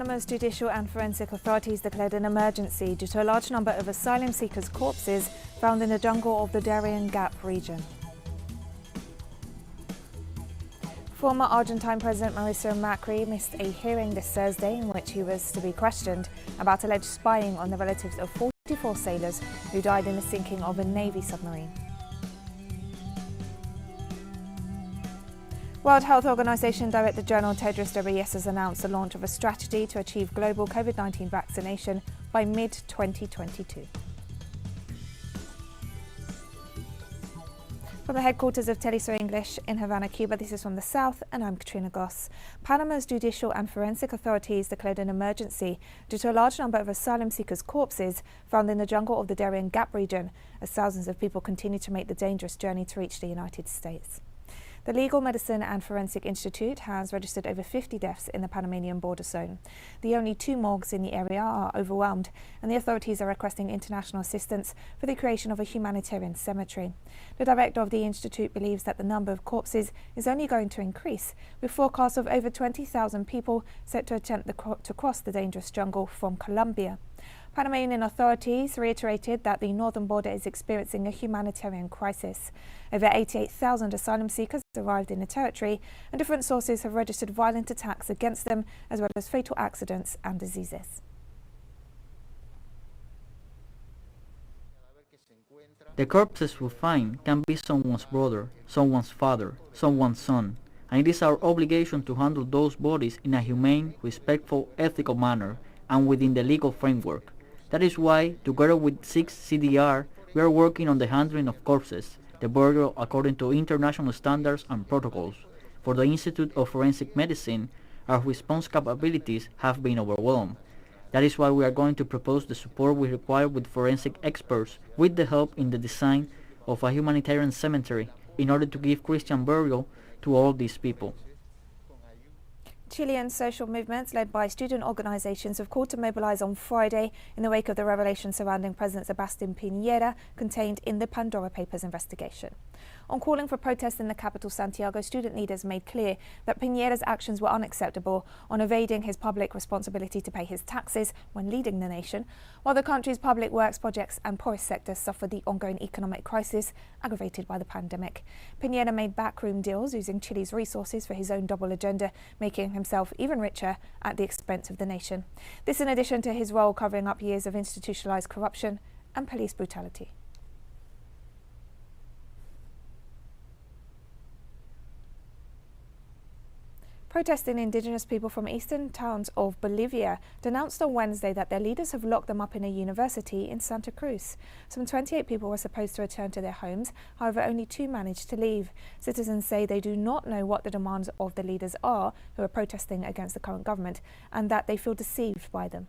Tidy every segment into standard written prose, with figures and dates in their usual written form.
Panama's judicial and forensic authorities declared an emergency due to a large number of asylum seekers' corpses found in the jungle of the Darien Gap region. Former Argentine President Mauricio Macri missed a hearing this Thursday in which he was to be questioned about alleged spying on the relatives of 44 sailors who died in the sinking of a Navy submarine. World Health Organization Director General Tedros Ghebreyesus has announced the launch of a strategy to achieve global Covid-19 vaccination by mid-2022. From the headquarters of teleSUR English in Havana, Cuba, this is From the South, and I'm Katrina Goss. Panama's judicial and forensic authorities declared an emergency due to a large number of asylum seekers' corpses found in the jungle of the Darien Gap region, as thousands of people continue to make the dangerous journey to reach the United States. The Legal Medicine and Forensic Institute has registered over 50 deaths in the Panamanian border zone. The only two morgues in the area are overwhelmed, and the authorities are requesting international assistance for the creation of a humanitarian cemetery. The director of the institute believes that the number of corpses is only going to increase, with forecasts of over 20,000 people set to attempt to cross the dangerous jungle from Colombia. Panamanian authorities reiterated that the northern border is experiencing a humanitarian crisis. Over 88,000 asylum seekers arrived in the territory, and different sources have registered violent attacks against them, as well as fatal accidents and diseases. The corpses we find can be someone's brother, someone's father, someone's son, and it is our obligation to handle those bodies in a humane, respectful, ethical manner and within the legal framework. That is why, together with 6 CDR, we are working on the handling of corpses, the burial according to international standards and protocols. For the Institute of Forensic Medicine, our response capabilities have been overwhelmed. That is why we are going to propose the support we require with forensic experts, with the help in the design of a humanitarian cemetery, in order to give Christian burial to all these people. Chilean social movements led by student organizations have called to mobilize on Friday in the wake of the revelations surrounding President Sebastián Piñera contained in the Pandora Papers investigation. On calling for protests in the capital Santiago, student leaders made clear that Piñera's actions were unacceptable on evading his public responsibility to pay his taxes when leading the nation, while the country's public works projects and poorest sectors suffered the ongoing economic crisis aggravated by the pandemic. Piñera made backroom deals using Chile's resources for his own double agenda, making himself even richer at the expense of the nation. This in addition to his role covering up years of institutionalized corruption and police brutality. Protesting indigenous people from eastern towns of Bolivia denounced on Wednesday that their leaders have locked them up in a university in Santa Cruz. Some 28 people were supposed to return to their homes, however only 2 managed to leave. Citizens say they do not know what the demands of the leaders are who are protesting against the current government, and that they feel deceived by them.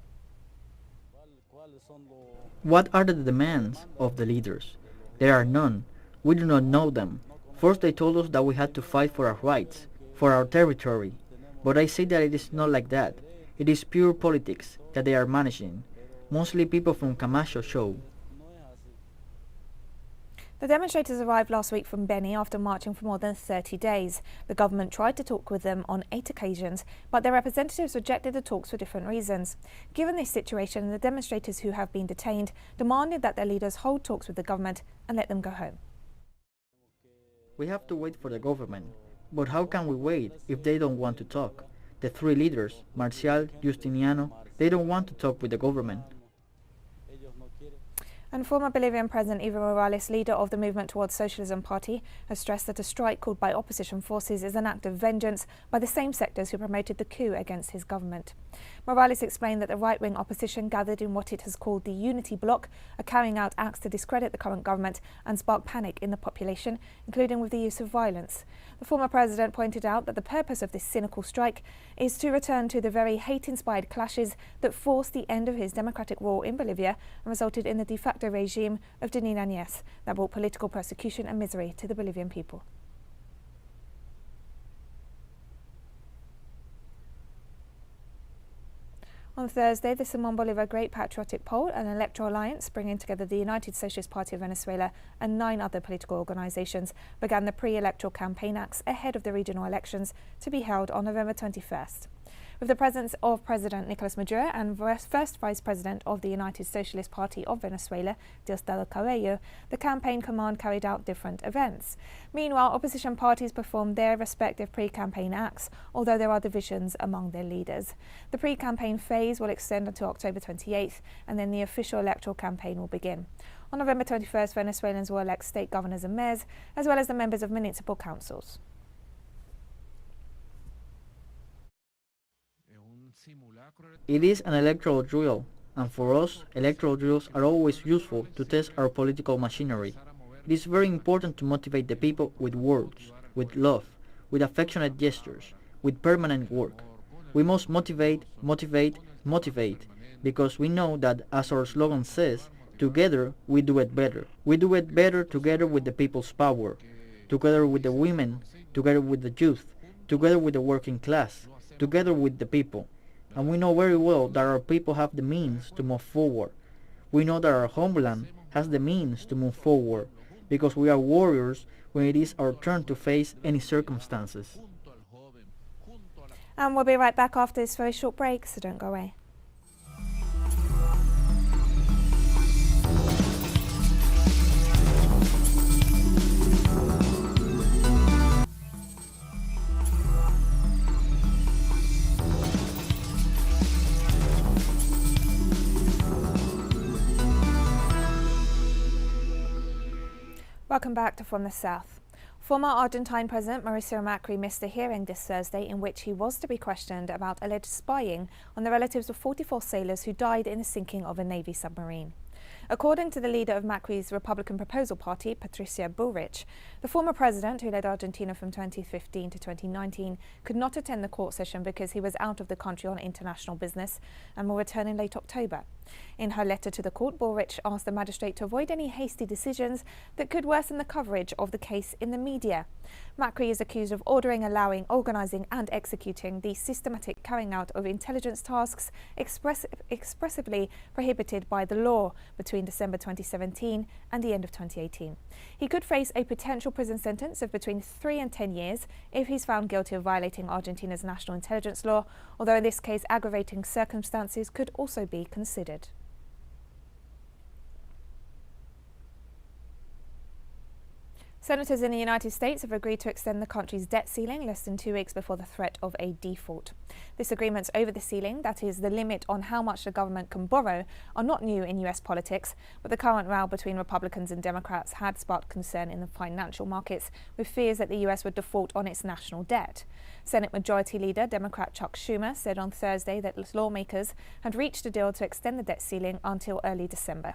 What are the demands of the leaders? There are none. We do not know them. First they told us that we had to fight for our rights, for our territory, but I say that it is not like that. It is pure politics that they are managing, mostly people from Camacho show. The demonstrators arrived last week from Beni after marching for more than 30 days. The government tried to talk with them on 8 occasions, but their representatives rejected the talks for different reasons. Given this situation, the demonstrators who have been detained demanded that their leaders hold talks with the government and let them go home. We have to wait for the government. But how can we wait if they don't want to talk? The 3 leaders, Marcial, Justiniano, they don't want to talk with the government. And former Bolivian President Eva Morales, leader of the Movement Towards Socialism Party, has stressed that a strike called by opposition forces is an act of vengeance by the same sectors who promoted the coup against his government. Morales explained that the right-wing opposition gathered in what it has called the Unity Bloc are carrying out acts to discredit the current government and spark panic in the population, including with the use of violence. The former president pointed out that the purpose of this cynical strike is to return to the very hate-inspired clashes that forced the end of his democratic rule in Bolivia and resulted in the de facto regime of Denis Áñez that brought political persecution and misery to the Bolivian people. On Thursday, the Simón Bolívar Great Patriotic Poll, an electoral alliance bringing together the United Socialist Party of Venezuela and 9 other political organizations, began the pre-electoral campaign acts ahead of the regional elections to be held on November 21st. With the presence of President Nicolas Maduro and first Vice President of the United Socialist Party of Venezuela, Diosdado Cabello, the campaign command carried out different events. Meanwhile, opposition parties performed their respective pre-campaign acts, although there are divisions among their leaders. The pre-campaign phase will extend until October 28th, and then the official electoral campaign will begin. On November 21st, Venezuelans will elect state governors and mayors, as well as the members of municipal councils. It is an electoral drill, and for us, electoral drills are always useful to test our political machinery. It is very important to motivate the people with words, with love, with affectionate gestures, with permanent work. We must motivate, motivate, motivate, because we know that, as our slogan says, together we do it better. We do it better together with the people's power, together with the women, together with the youth, together with the working class, together with the people. And we know very well that our people have the means to move forward. We know that our homeland has the means to move forward, because we are warriors when it is our turn to face any circumstances. And we'll be right back after this very short break, so don't go away. Welcome back to From the South. Former Argentine President Mauricio Macri missed a hearing this Thursday in which he was to be questioned about alleged spying on the relatives of 44 sailors who died in the sinking of a Navy submarine. According to the leader of Macri's Republican Proposal Party, Patricia Bullrich, the former president, who led Argentina from 2015 to 2019, could not attend the court session because he was out of the country on international business and will return in late October. In her letter to the court, Bullrich asked the magistrate to avoid any hasty decisions that could worsen the coverage of the case in the media. Macri is accused of ordering, allowing, organising and executing the systematic carrying out of intelligence tasks expressively prohibited by the law between December 2017 and the end of 2018. He could face a potential prison sentence of between 3 and 10 years if he's found guilty of violating Argentina's national intelligence law, although in this case aggravating circumstances could also be considered. Senators in the United States have agreed to extend the country's debt ceiling less than 2 weeks before the threat of a default. Disagreements over the ceiling, that is, the limit on how much the government can borrow, are not new in US politics, but the current row between Republicans and Democrats had sparked concern in the financial markets, with fears that the US would default on its national debt. Senate Majority Leader Democrat Chuck Schumer said on Thursday that lawmakers had reached a deal to extend the debt ceiling until early December.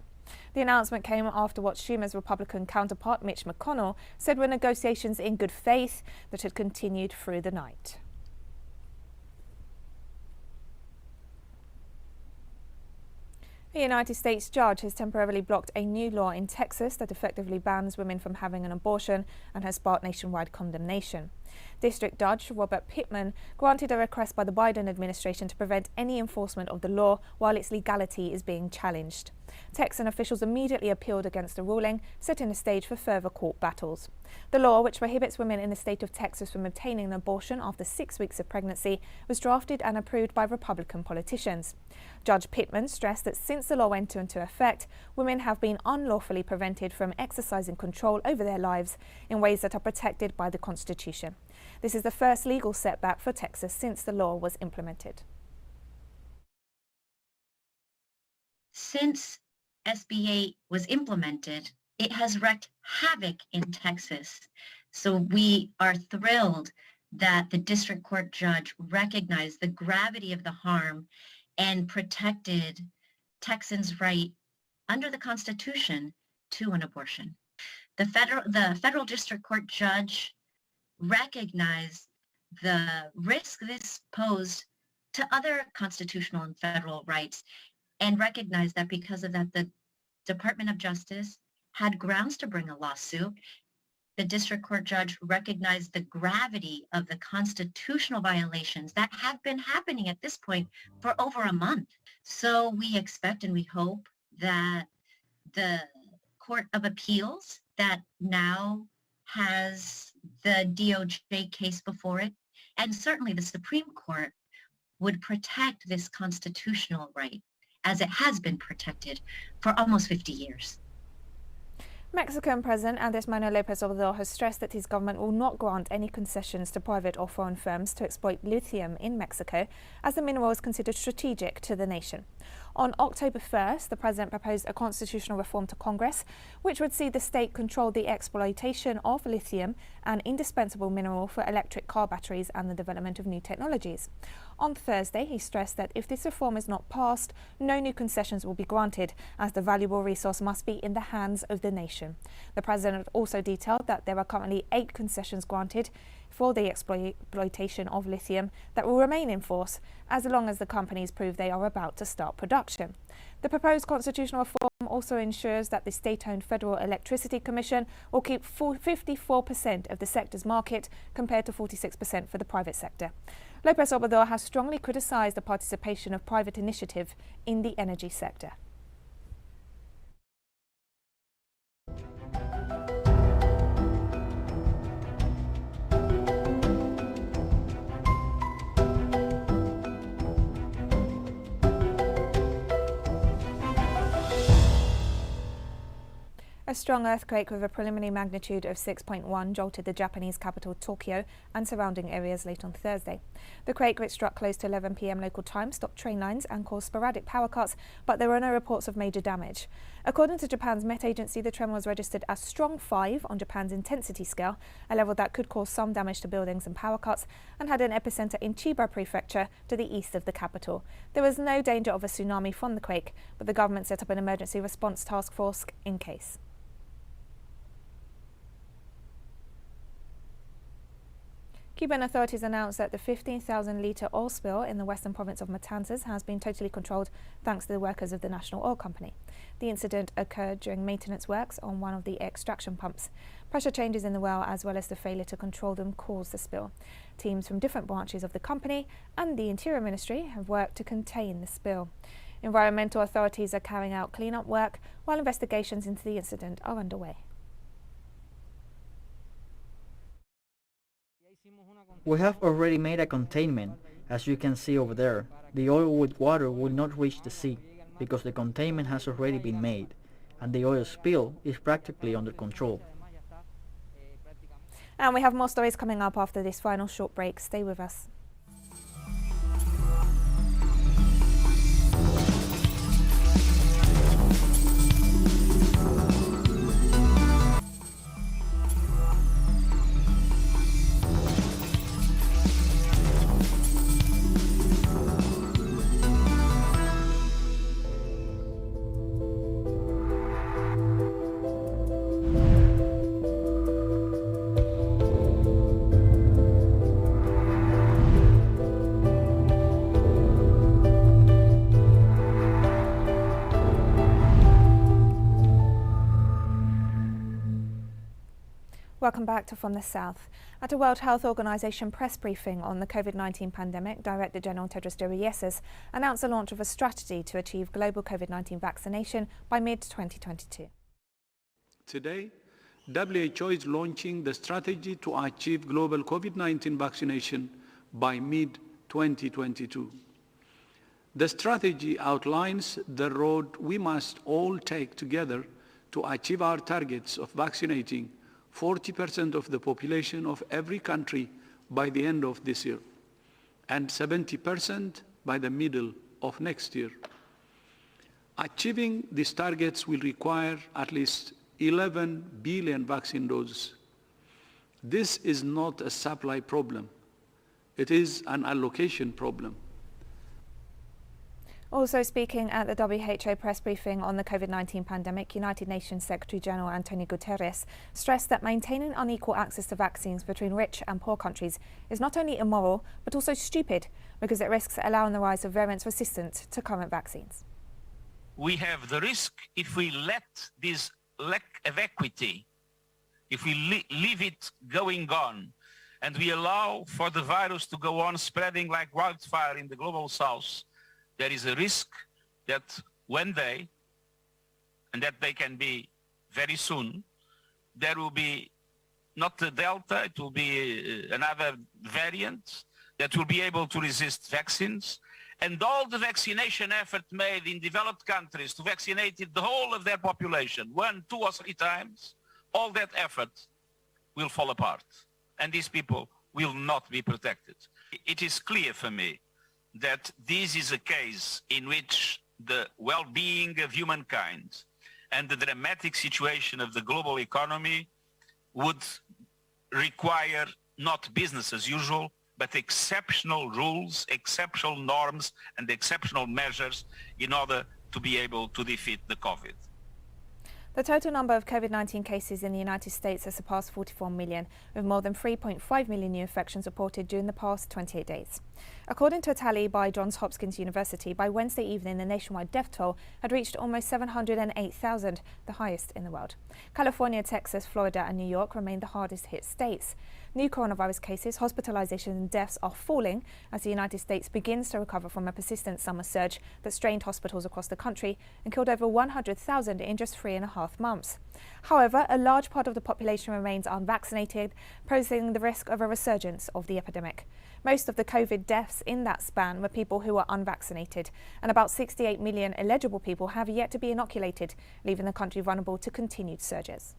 The announcement came after what Schumer's Republican counterpart Mitch McConnell said were negotiations in good faith that had continued through the night. A United States judge has temporarily blocked a new law in Texas that effectively bans women from having an abortion and has sparked nationwide condemnation. District Judge Robert Pittman granted a request by the Biden administration to prevent any enforcement of the law while its legality is being challenged. Texan officials immediately appealed against the ruling, setting the stage for further court battles. The law, which prohibits women in the state of Texas from obtaining an abortion after 6 weeks of pregnancy, was drafted and approved by Republican politicians. Judge Pittman stressed that since the law went into effect, women have been unlawfully prevented from exercising control over their lives in ways that are protected by the Constitution. This is the first legal setback for Texas since the law was implemented. Since SB 8 was implemented, it has wreaked havoc in Texas. So we are thrilled that the district court judge recognized the gravity of the harm and protected Texans' right under the Constitution to an abortion. The federal district court judge recognized the risk this posed to other constitutional and federal rights, and recognized that because of that, the Department of Justice had grounds to bring a lawsuit. The district court judge recognized the gravity of the constitutional violations that have been happening at this point for over a month. So we expect and we hope that the Court of Appeals that now has the DOJ case before it, and certainly the Supreme Court, would protect this constitutional right as it has been protected for almost 50 years. Mexican President Andrés Manuel López Obrador has stressed that his government will not grant any concessions to private or foreign firms to exploit lithium in Mexico, as the mineral is considered strategic to the nation. On October 1st, the president proposed a constitutional reform to Congress, which would see the state control the exploitation of lithium, an indispensable mineral for electric car batteries and the development of new technologies. On Thursday, he stressed that if this reform is not passed, no new concessions will be granted, as the valuable resource must be in the hands of the nation. The president also detailed that there are currently 8 concessions granted for the exploitation of lithium that will remain in force as long as the companies prove they are about to start production. The proposed constitutional reform also ensures that the state-owned Federal Electricity Commission will keep 54% of the sector's market compared to 46% for the private sector. López Obrador has strongly criticised the participation of private initiative in the energy sector. A strong earthquake with a preliminary magnitude of 6.1 jolted the Japanese capital Tokyo and surrounding areas late on Thursday. The quake, which struck close to 11 p.m. local time, stopped train lines and caused sporadic power cuts, but there were no reports of major damage. According to Japan's Met Agency, the tremor was registered as strong 5 on Japan's intensity scale, a level that could cause some damage to buildings and power cuts, and had an epicenter in Chiba Prefecture to the east of the capital. There was no danger of a tsunami from the quake, but the government set up an emergency response task force in case. Cuban authorities announced that the 15,000-litre oil spill in the western province of Matanzas has been totally controlled thanks to the workers of the national oil company. The incident occurred during maintenance works on one of the extraction pumps. Pressure changes in the well, as well as the failure to control them, caused the spill. Teams from different branches of the company and the Interior Ministry have worked to contain the spill. Environmental authorities are carrying out clean-up work while investigations into the incident are underway. We have already made a containment, as you can see over there. The oil with water will not reach the sea, because the containment has already been made, and the oil spill is practically under control. And we have more stories coming up after this final short break. Stay with us. Welcome back to From the South. At a World Health Organization press briefing on the Covid-19 pandemic, Director General Tedros Ghebreyesus announced the launch of a strategy to achieve global Covid-19 vaccination by mid-2022. Today, WHO is launching the strategy to achieve global Covid-19 vaccination by mid-2022. The strategy outlines the road we must all take together to achieve our targets of vaccinating 40% of the population of every country by the end of this year, and 70% by the middle of next year. Achieving these targets will require at least 11 billion vaccine doses. This is not a supply problem. It is an allocation problem. Also speaking at the WHO press briefing on the Covid-19 pandemic, United Nations Secretary General Antonio Guterres stressed that maintaining unequal access to vaccines between rich and poor countries is not only immoral, but also stupid, because it risks allowing the rise of variants resistant to current vaccines. We have the risk, if we let this lack of equity, if we leave it going on, and we allow for the virus to go on spreading like wildfire in the global south, there is a risk that one day, and that they can be very soon, there will be not the Delta, it will be another variant that will be able to resist vaccines, and all the vaccination effort made in developed countries to vaccinate the whole of their population 1, 2, or 3 times, all that effort will fall apart, and these people will not be protected. It is clear for me that this is a case in which the well-being of humankind and the dramatic situation of the global economy would require not business as usual, but exceptional rules, exceptional norms, and exceptional measures in order to be able to defeat the COVID. The total number of COVID-19 cases in the United States has surpassed 44 million, with more than 3.5 million new infections reported during the past 28 days. According to a tally by Johns Hopkins University, by Wednesday evening, the nationwide death toll had reached almost 708,000, the highest in the world. California, Texas, Florida and New York remain the hardest hit states. New coronavirus cases, hospitalizations and deaths are falling as the United States begins to recover from a persistent summer surge that strained hospitals across the country and killed over 100,000 in just 3.5 months. However, a large part of the population remains unvaccinated, posing the risk of a resurgence of the epidemic. Most of the COVID deaths in that span were people who were unvaccinated, and about 68 million eligible people have yet to be inoculated, leaving the country vulnerable to continued surges.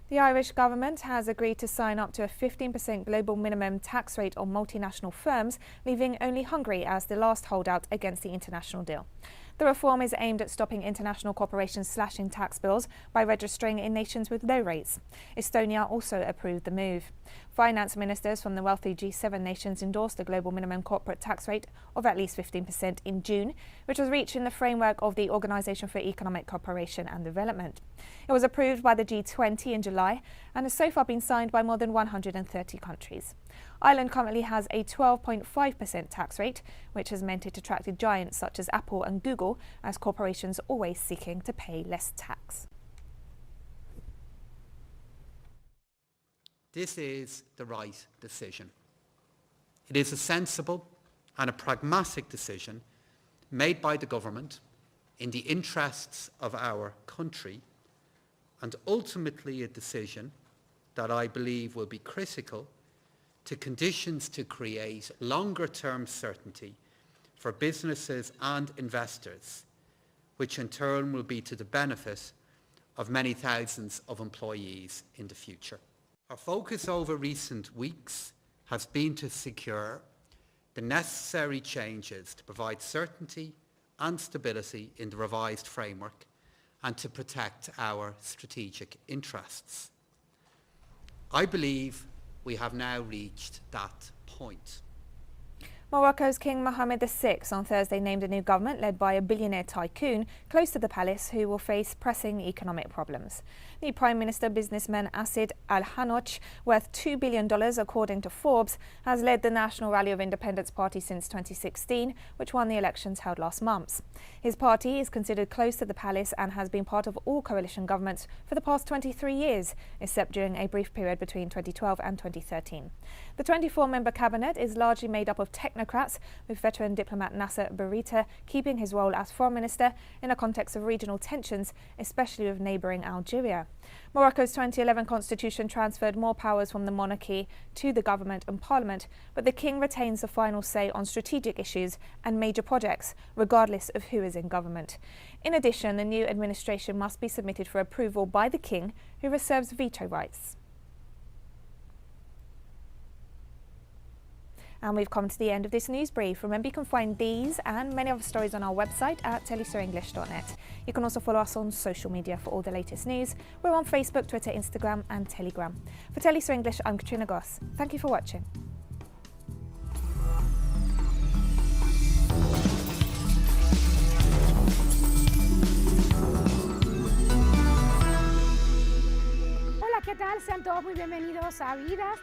The Irish government has agreed to sign up to a 15% global minimum tax rate on multinational firms, leaving only Hungary as the last holdout against the international deal. The reform is aimed at stopping international corporations slashing tax bills by registering in nations with low rates. Estonia also approved the move. Finance ministers from the wealthy G7 nations endorsed a global minimum corporate tax rate of at least 15% in June, which was reached in the framework of the Organisation for Economic Cooperation and Development. It was approved by the G20 in July and has so far been signed by more than 130 countries. Ireland currently has a 12.5% tax rate, which has meant it attracted giants such as Apple and Google, as corporations always seeking to pay less tax. This is the right decision. It is a sensible and a pragmatic decision made by the government in the interests of our country, and ultimately a decision that I believe will be critical to conditions to create longer-term certainty for businesses and investors, which in turn will be to the benefit of many thousands of employees in the future. Our focus over recent weeks has been to secure the necessary changes to provide certainty and stability in the revised framework and to protect our strategic interests. I believe we have now reached that point. Moroccos King Mohammed VI on Thursday named a new government led by a billionaire tycoon close to the palace who will face pressing economic problems. New Prime Minister businessman Assid Al-Hanoch, worth $2 billion according to Forbes, has led the National Rally of Independence Party since 2016, which won the elections held last month. His party is considered close to the palace and has been part of all coalition governments for the past 23 years, except during a brief period between 2012 and 2013. The 24-member cabinet is largely made up of technocrats, with veteran diplomat Nasser Bourita keeping his role as foreign minister in a context of regional tensions, especially with neighbouring Algeria. Morocco's 2011 constitution transferred more powers from the monarchy to the government and parliament, but the king retains the final say on strategic issues and major projects, regardless of who is in government. In addition, the new administration must be submitted for approval by the king, who reserves veto rights. And we've come to the end of this news brief. Remember, you can find these and many other stories on our website at telesurenglish.net. You can also follow us on social media for all the latest news. We're on Facebook, Twitter, Instagram and Telegram. For TeleSUR English, I'm Katrina Goss. Thank you for watching. Hola, ¿qué tal? Sean todos muy bienvenidos a Vidas.